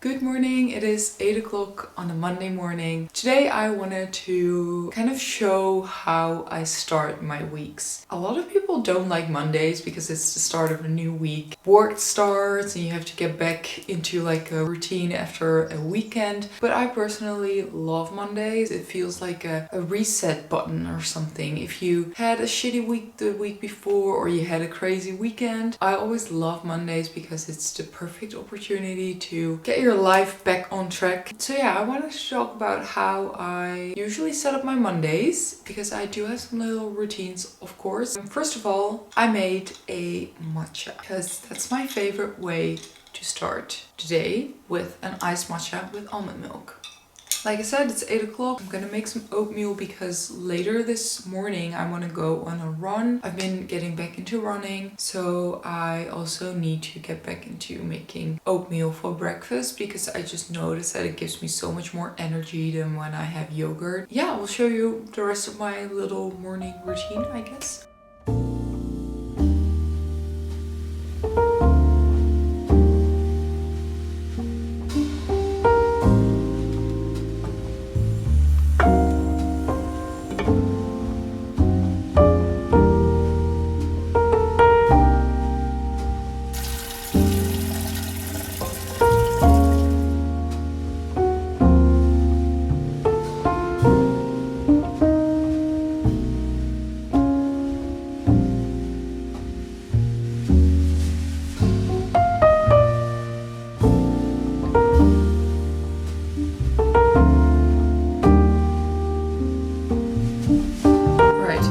Good morning, it is 8 o'clock on a Monday morning. Today I wanted to kind of show how I start my weeks. A lot of people don't like Mondays because it's the start of a new week. Work starts and you have to get back into like a routine after a weekend. But I personally love Mondays. It feels like a reset button or something. If you had a shitty week the week before or you had a crazy weekend, I always love Mondays because it's the perfect opportunity to get your life back on track. So yeah, I wanted to talk about how I usually set up my Mondays because I do have some little routines, of course. First of all, I made a matcha because that's my favorite way to start today, with an iced matcha with almond milk. Like I said, it's 8 o'clock. I'm gonna make some oatmeal because later this morning I want to go on a run. I've been getting back into running, so I also need to get back into making oatmeal for breakfast because I just noticed that it gives me so much more energy than when I have yogurt. Yeah, I'll show you the rest of my little morning routine, I guess.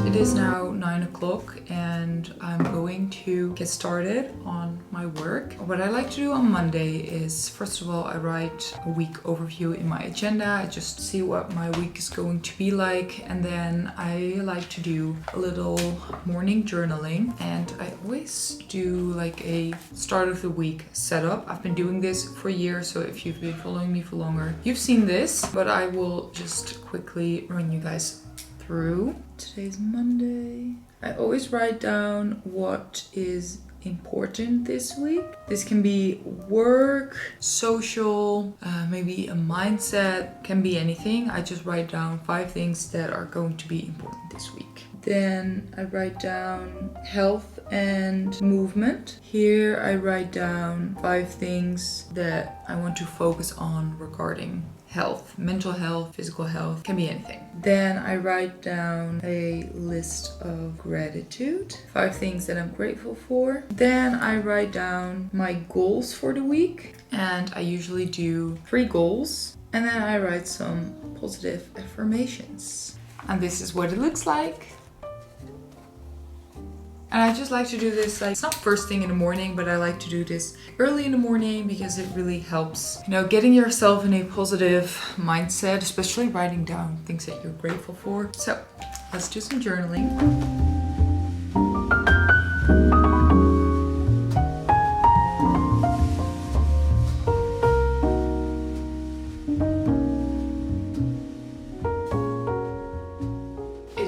It is now 9 o'clock and I'm going to get started on my work. What I like to do on Monday is, first of all, I write a week overview in my agenda. I just see what my week is going to be like, and then I like to do a little morning journaling, and I always do like a start of the week setup. I've been doing this for years, so if you've been following me for longer, you've seen this, but I will just quickly run you guys through. Today's Monday. I always write down what is important this week. This can be work, social, maybe a mindset, can be anything. I just write down 5 things that are going to be important this week. Then I write down health and movement. Here I write down 5 things that I want to focus on regarding health, mental health, physical health, can be anything. Then I write down a list of gratitude, 5 things that I'm grateful for. Then I write down my goals for the week, and I usually do 3 goals. And then I write some positive affirmations. And this is what it looks like. And I just like to do this, like, it's not first thing in the morning, but I like to do this early in the morning because it really helps, getting yourself in a positive mindset, especially writing down things that you're grateful for. So let's do some journaling.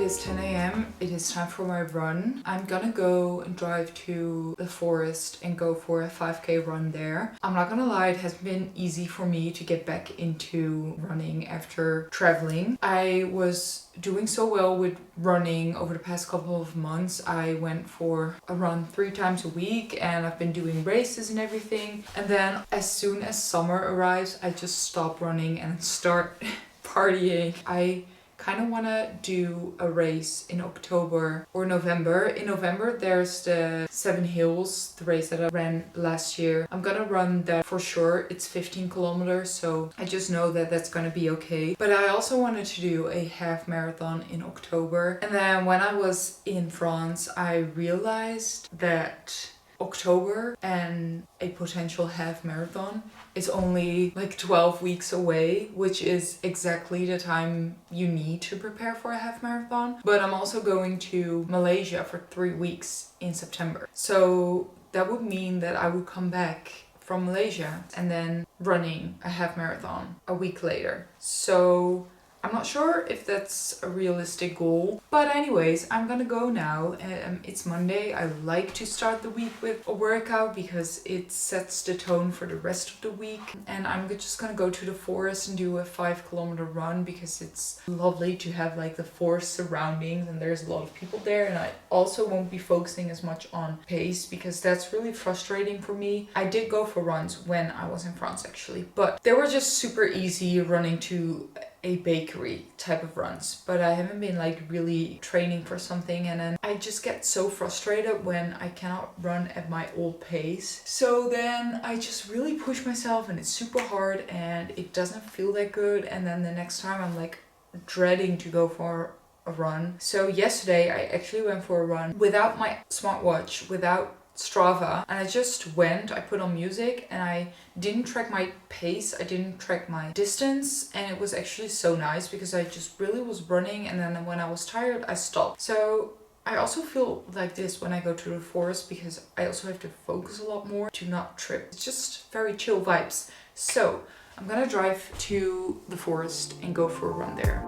It's 10 a.m. It is time for my run. I'm gonna go and drive to the forest and go for a 5k run there. I'm not gonna lie, it has been easy for me to get back into running after traveling. I was doing so well with running over the past couple of months. I went for a run 3 times a week and I've been doing races and everything. And then as soon as summer arrives, I just stop running and start partying. I kind of want to do a race in October or November. In November there's the 7 Hills, the race that I ran last year. I'm gonna run that for sure. It's 15 kilometers, so I just know that that's gonna be okay. But I also wanted to do a half marathon in October. And then when I was in France, I realized that October and a potential half marathon is only like 12 weeks away, which is exactly the time you need to prepare for a half marathon. But I'm also going to Malaysia for 3 weeks in September. So that would mean that I would come back from Malaysia and then running a half marathon a week later. So I'm not sure if that's a realistic goal, but anyways, I'm gonna go now. It's Monday. I like to start the week with a workout because it sets the tone for the rest of the week. And I'm just gonna go to the forest and do a 5-kilometer run because it's lovely to have like the forest surroundings and there's a lot of people there. And I also won't be focusing as much on pace because that's really frustrating for me. I did go for runs when I was in France actually, but they were just super easy running to a bakery type of runs, but I haven't been like really training for something, and then I just get so frustrated when I cannot run at my old pace. So then I just really push myself and it's super hard and it doesn't feel that good, and then the next time I'm like dreading to go for a run. So yesterday I actually went for a run without my smartwatch, without Strava, and I just went, I put on music and I didn't track my pace, I didn't track my distance, and it was actually so nice because I just really was running, and then when I was tired I stopped. So I also feel like this when I go to the forest because I also have to focus a lot more to not trip. It's just very chill vibes. So I'm gonna drive to the forest and go for a run there.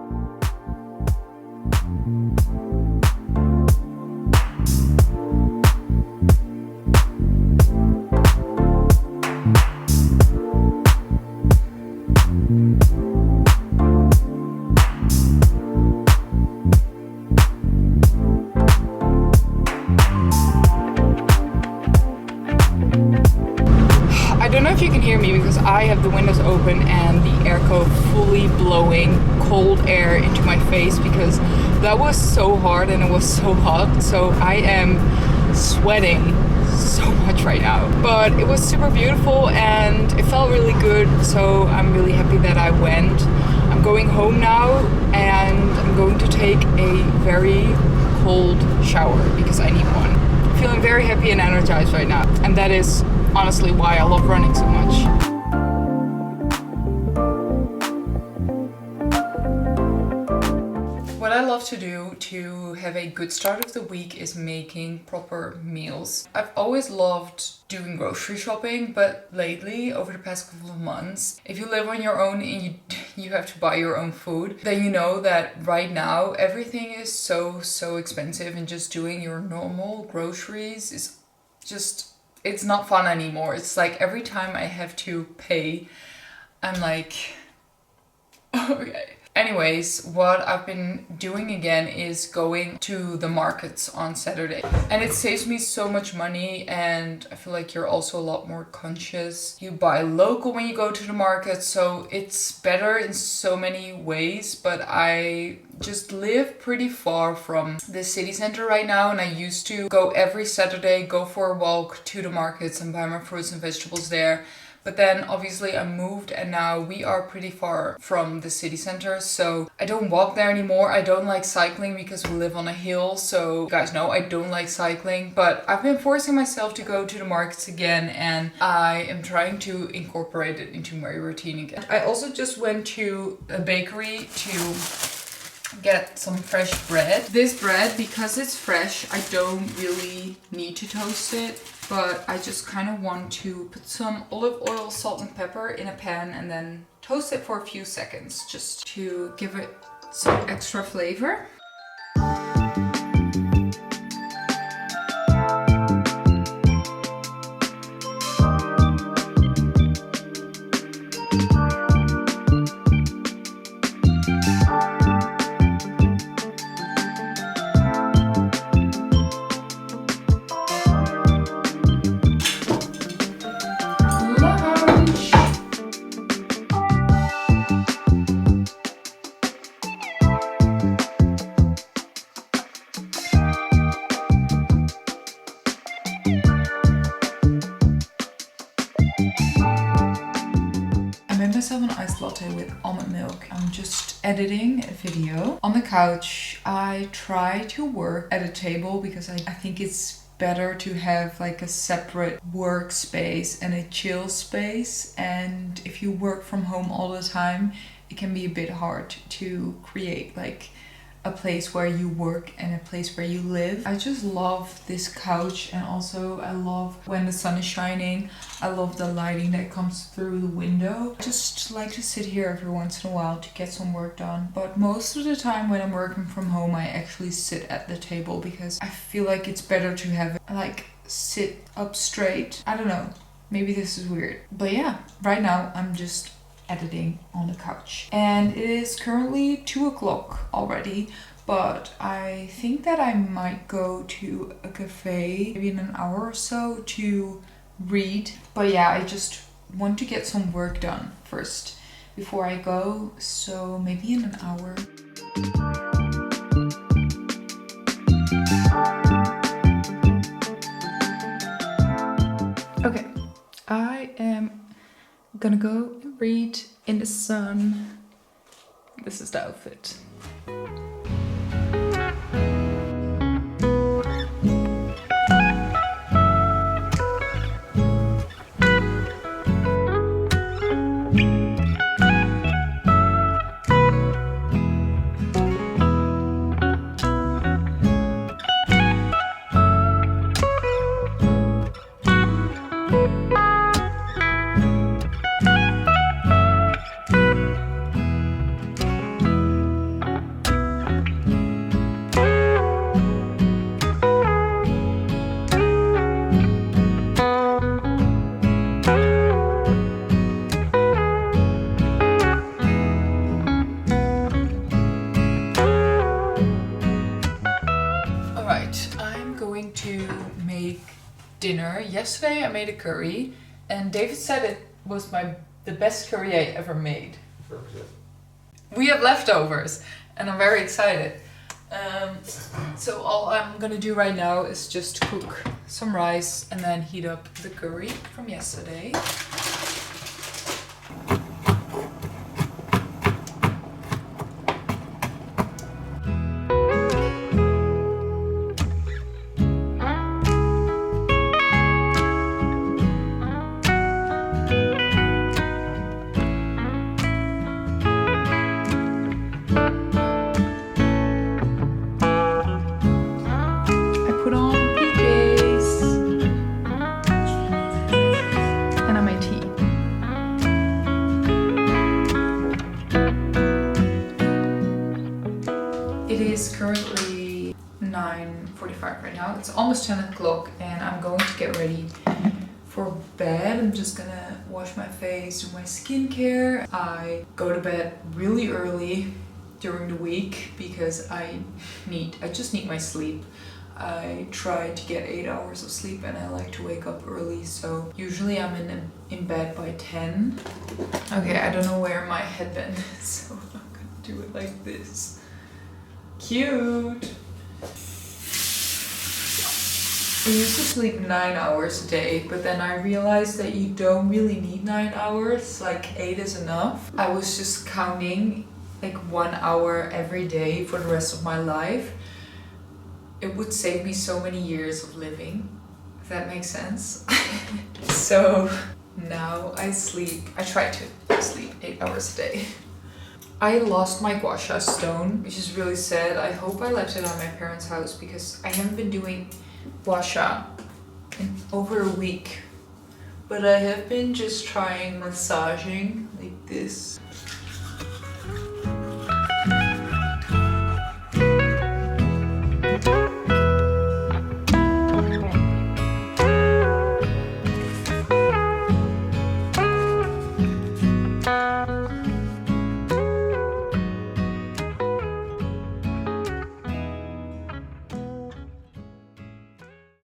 I don't know if you can hear me because I have the windows open and the airco fully blowing cold air into my face because that was so hard and it was so hot. So I am sweating so much right now. But it was super beautiful and it felt really good. So I'm really happy that I went. I'm going home now and I'm going to take a very cold shower because I need one. I'm feeling very happy and energized right now. And that is honestly why I love running so much. What I love to do to have a good start of the week is making proper meals. I've always loved doing grocery shopping, but lately, over the past couple of months, if you live on your own and you have to buy your own food, then you know that right now everything is so expensive, and just doing your normal groceries is just, it's not fun anymore. It's like every time I have to pay, I'm like, okay. Anyways, what I've been doing again is going to the markets on Saturday. And it saves me so much money, and I feel like you're also a lot more conscious. You buy local when you go to the market, so it's better in so many ways. But I just live pretty far from the city center right now, and I used to go every Saturday, go for a walk to the markets and buy my fruits and vegetables there. But then obviously I moved and now we are pretty far from the city center, so I don't walk there anymore. I don't like cycling because we live on a hill, so you guys know I don't like cycling. But I've been forcing myself to go to the markets again, and I am trying to incorporate it into my routine again. I also just went to a bakery to get some fresh bread. This bread, because it's fresh, I don't really need to toast it, but I just kind of want to put some olive oil, salt and pepper in a pan and then toast it for a few seconds just to give it some extra flavor. Myself an iced latte with almond milk. I'm just editing a video on the couch. I try to work at a table because I think it's better to have like a separate workspace and a chill space. And if you work from home all the time, it can be a bit hard to create like a place where you work and a place where you live. I just love this couch, and also I love when the sun is shining. I love the lighting that comes through the window. I just like to sit here every once in a while to get some work done. But most of the time when I'm working from home, I actually sit at the table because I feel like it's better to have it like sit up straight. I don't know. Maybe this is weird. But yeah, right now I'm just editing on the couch. And it is currently 2 o'clock already, but I think that I might go to a cafe maybe in an hour or so to read. But yeah, I just want to get some work done first before I go, so maybe in an hour. Okay, I am gonna go and read in the sun. This is the outfit. To make dinner. Yesterday I made a curry and David said it was the best curry I ever made. We have leftovers and I'm very excited. So all I'm gonna do right now is just cook some rice and then heat up the curry from yesterday. Currently 9:45 right now. It's almost 10 o'clock and I'm going to get ready for bed. I'm just gonna wash my face, do my skincare. I go to bed really early during the week because I just need my sleep. I try to get 8 hours of sleep and I like to wake up early, so usually I'm in bed by 10. Okay, I don't know where my headband is, so I'm gonna do it like this. Cute! I used to sleep 9 hours a day, but then I realized that you don't really need 9 hours, like 8 is enough. I was just counting like 1 hour every day for the rest of my life. It would save me so many years of living, if that makes sense. So now I try to sleep 8 hours a day. I lost my gua sha stone, which is really sad. I hope I left it at my parents' house because I haven't been doing gua sha in over a week. But I have been just trying massaging like this.